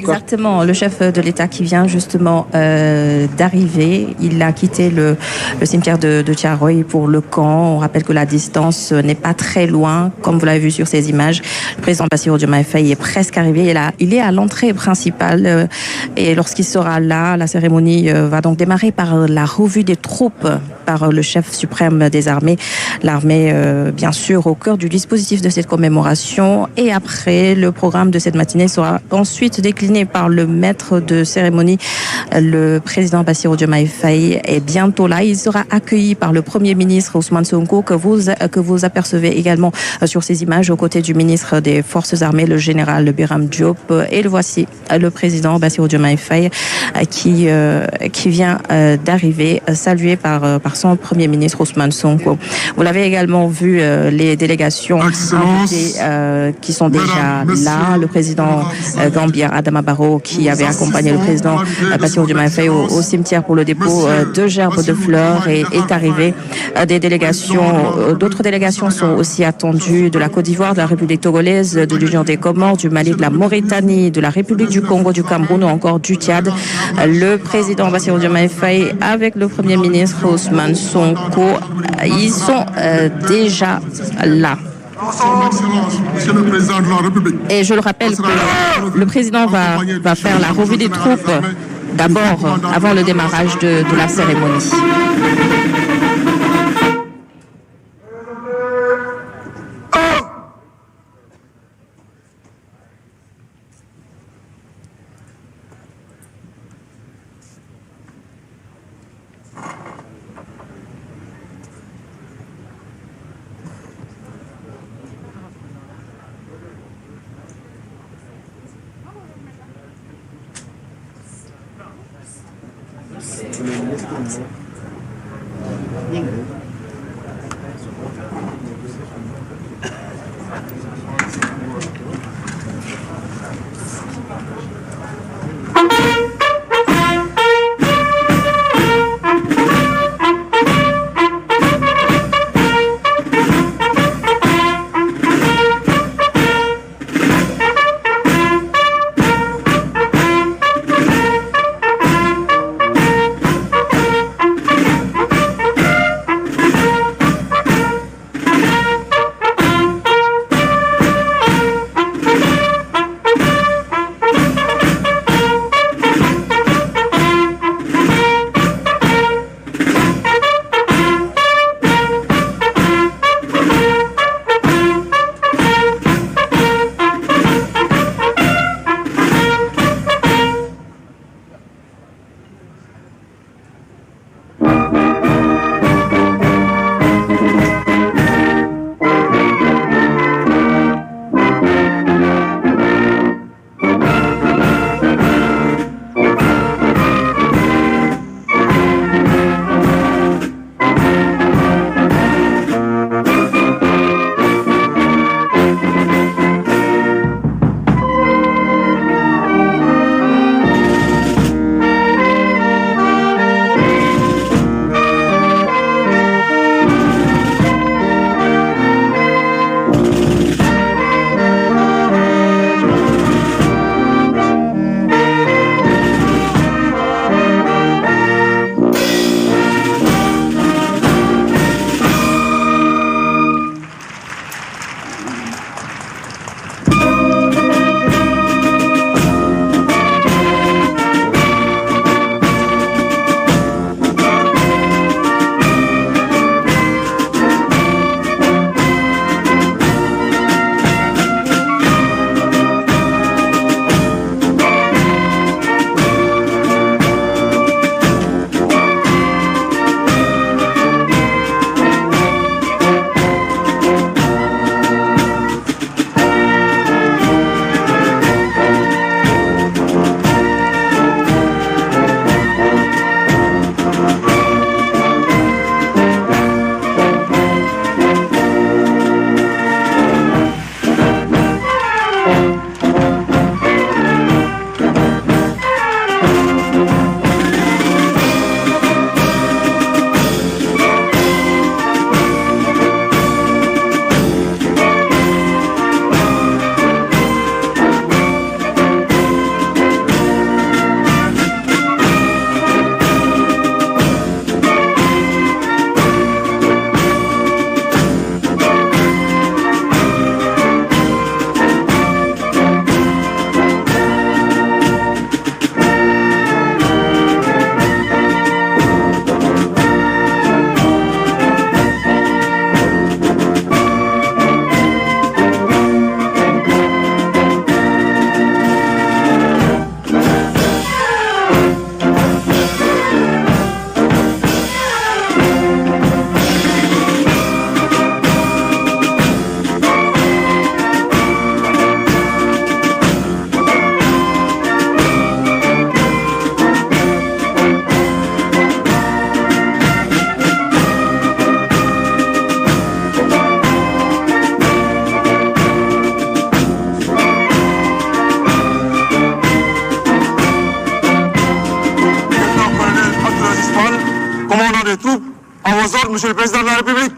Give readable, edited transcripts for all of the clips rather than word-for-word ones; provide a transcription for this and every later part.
Exactement, le chef de l'État qui vient justement d'arriver, il a quitté le cimetière de Thiaroye pour le camp. On rappelle que la distance n'est pas très loin, comme vous l'avez vu sur ces images. Le président Bassirou Diomaye Faye est presque arrivé. Il est à l'entrée principale et lorsqu'il sera là, la cérémonie va donc démarrer par la revue des troupes par le chef suprême des armées. L'armée, bien sûr, au cœur du dispositif de cette commémoration. Et après, le programme de cette matinée sera ensuite décliné par le maître de cérémonie, le président Bassirou Diomaye Faye est bientôt là. Il sera accueilli par le Premier ministre Ousmane Sonko que vous apercevez également sur ces images aux côtés du ministre des Forces armées, le général Biram Diop. Et le voici, le président Bassirou Diomaye Faye qui vient d'arriver, salué par son Premier ministre Ousmane Sonko. Vous l'avez également vu, les délégations qui sont déjà là. Le président gambien Adama Barrow qui avait accompagné le président Bassirou Diomaye Faye au cimetière pour le dépôt de gerbes de fleurs est arrivé. D'autres délégations sont aussi attendues de la Côte d'Ivoire, de la République togolaise, de l'Union des Comores, du Mali, de la Mauritanie, de la République du Congo, du Cameroun ou encore du Tchad. Le président Bassirou Diomaye Faye avec le Premier ministre Ousmane Sonko, ils sont déjà là. Monsieur le Président de la République. Et je le rappelle que le président va faire la revue des troupes d'abord avant le démarrage de la cérémonie. Monsieur le Président de la République.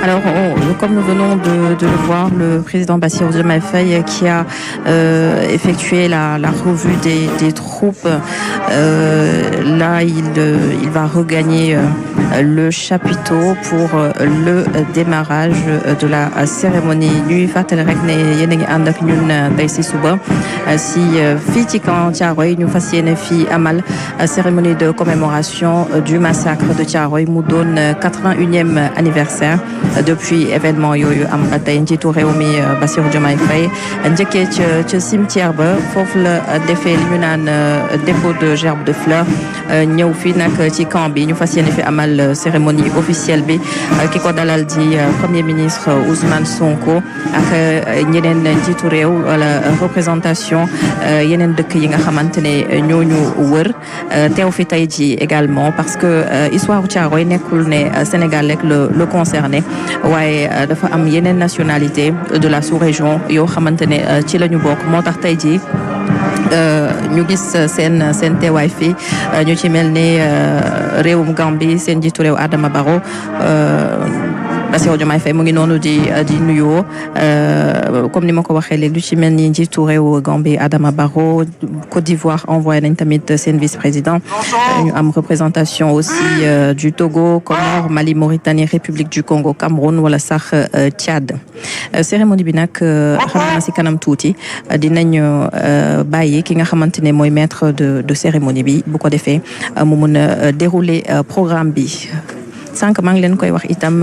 Alors, comme nous venons de le voir, le président Bassirou Diomaye Faye qui a effectué la revue des troupes, là il va regagner le chapiteau pour le démarrage de la cérémonie. Ñuy fàttali rek ne yéen a ngi ànd ak ñun tey si suba si fii ci camp Thiaroye ñu fas yéene fii amal cérémonie de commémoration du massacre de Thiaroye mu doon 81e anniversaire depuis événement yooyu am tey njiitu réew mi Bassirou Diomaye Faye njëkkee ca cimetière ba foofu la defee li ñu naan dépôt de gerbe de fleurs ñëw fii nag ci camp bi ñu fas yéene fi amal cérémonie officielle bi ki ko dalal di premier ministre Ousmane Sonko ak ñeneen njiitu réew wala représentation yeneen dëkk yi nga xamante ne ñooñu wër teew fi tey ji également parce que histoire Thiaroye nekkul ne Sénégal rek le concerné waaye dafa am yeneen nationalité de la sous-région yoo xamante ne ci la ñu bokk moo tax tey jii ñu gis seen teewaay fii ñu ci mel ni réewum Gambie seen njiitu réew Adama Barrow Bassirou Diomaye Faye mu ngi noonu di nuyoo comme ni ma ko waxee léegi lu ci mel ni njiitu réew Gambie Adama Barrow Côte d'Ivoire envoyé nañ tamit seen vice-président ñu am représentation aussi du Togo Comores Mali Mauritanie République du Congo Cameroun wala sax Tchad cérémonie bi nag xam naa si kanam tuuti dinañ bàyyi ki nga xamante ne mooy maître de cérémonie bi bu ko defee mu mun a dérouler programme bi. sànq maa ngi leen koy wax itam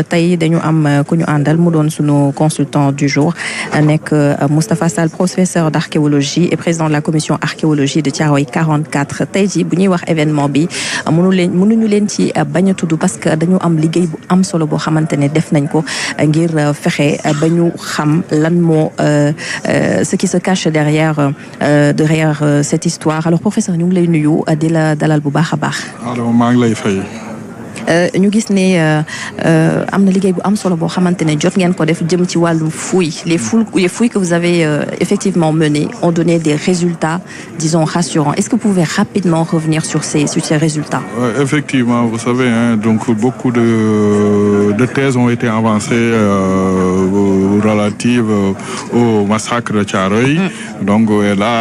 tey dañu am ku ñu àndal mu doon sunu consultant du jour nekk Moustapha Sall professeur d'archéologie et président de la commission archéologie de Thiaroye 44 tey jii bu ñuy wax événement bi mënuñu leen ci bañ a tudd parce que dañu am liggéey bu am solo boo xamante ne def nañ ko ngir fexe ba ñu xam lan moo ce qui se cache derrière cette histoire alors professeur ñu ngi lay nuyu di la dalal bu baax a baax. alors maa ngi lay fay. ñu gis ne am na liggéey bu am solo boo xamante ne jot ngeen ko def jëm ci wàllum fouilles les fouilles que vous avez effectivement menées ont donné des résultats disons rassurants est-ce que vous pouvez rapidement revenir sur ces résultats? Effectivement vous savez donc beaucoup de thèses ont été avancées relatives au massacre de Thiaroye donc là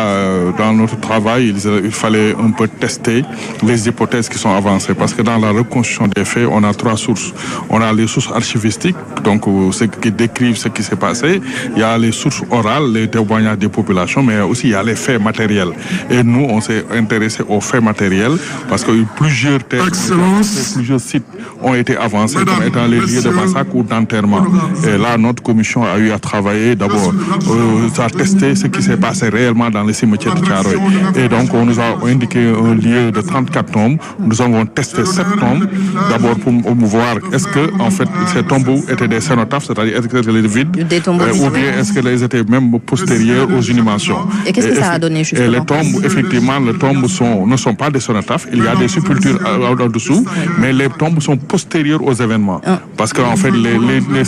dans notre travail il fallait un peu tester les hypothèses qui sont avancées parce que dans la reconstruction des faits, on a trois sources. On a les sources archivistiques, donc ceux qui décrivent ce qui s'est passé. Il y a les sources orales, les témoignages des populations, mais aussi il y a les faits matériels. Et nous, on s'est intéressé aux faits matériels parce que plusieurs thèses, plusieurs sites ont été avancés comme étant les lieux de massacre ou d'enterrement. Et là, notre commission a eu à travailler d'abord à tester ce qui s'est passé réellement dans les cimetières de Thiaroye. Et donc, on nous a indiqué un lieu de 34 tombes. Nous avons testé 7 tombes. D'abord pour voir est-ce que en fait ces tombeaux étaient des cénotaphes, c'est-à-dire est-ce que c'était vides ou bien est-ce qu'elles étaient même postérieures aux inhumations. Et qu'est-ce que ça a donné justement? Et les tombes, effectivement, les tombes ne sont pas des cénotaphes. Il y a des sépultures en-dessous, mais les tombes sont postérieures aux événements. Parce qu'en fait, les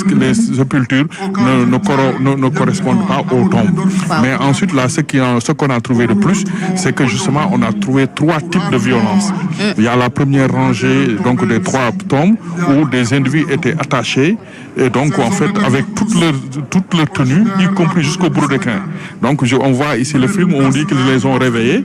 sépultures ne correspondent pas aux tombes. Mais ensuite, là, ce qu'on a trouvé de plus, c'est que justement, on a trouvé 3 types de violences. Il y a la première rangée, donc des 3 tombes où des individus étaient attachés et donc en fait avec toute leur tenue, y compris jusqu'au brodequin. Donc on voit ici le film où on dit qu'ils les ont réveillés.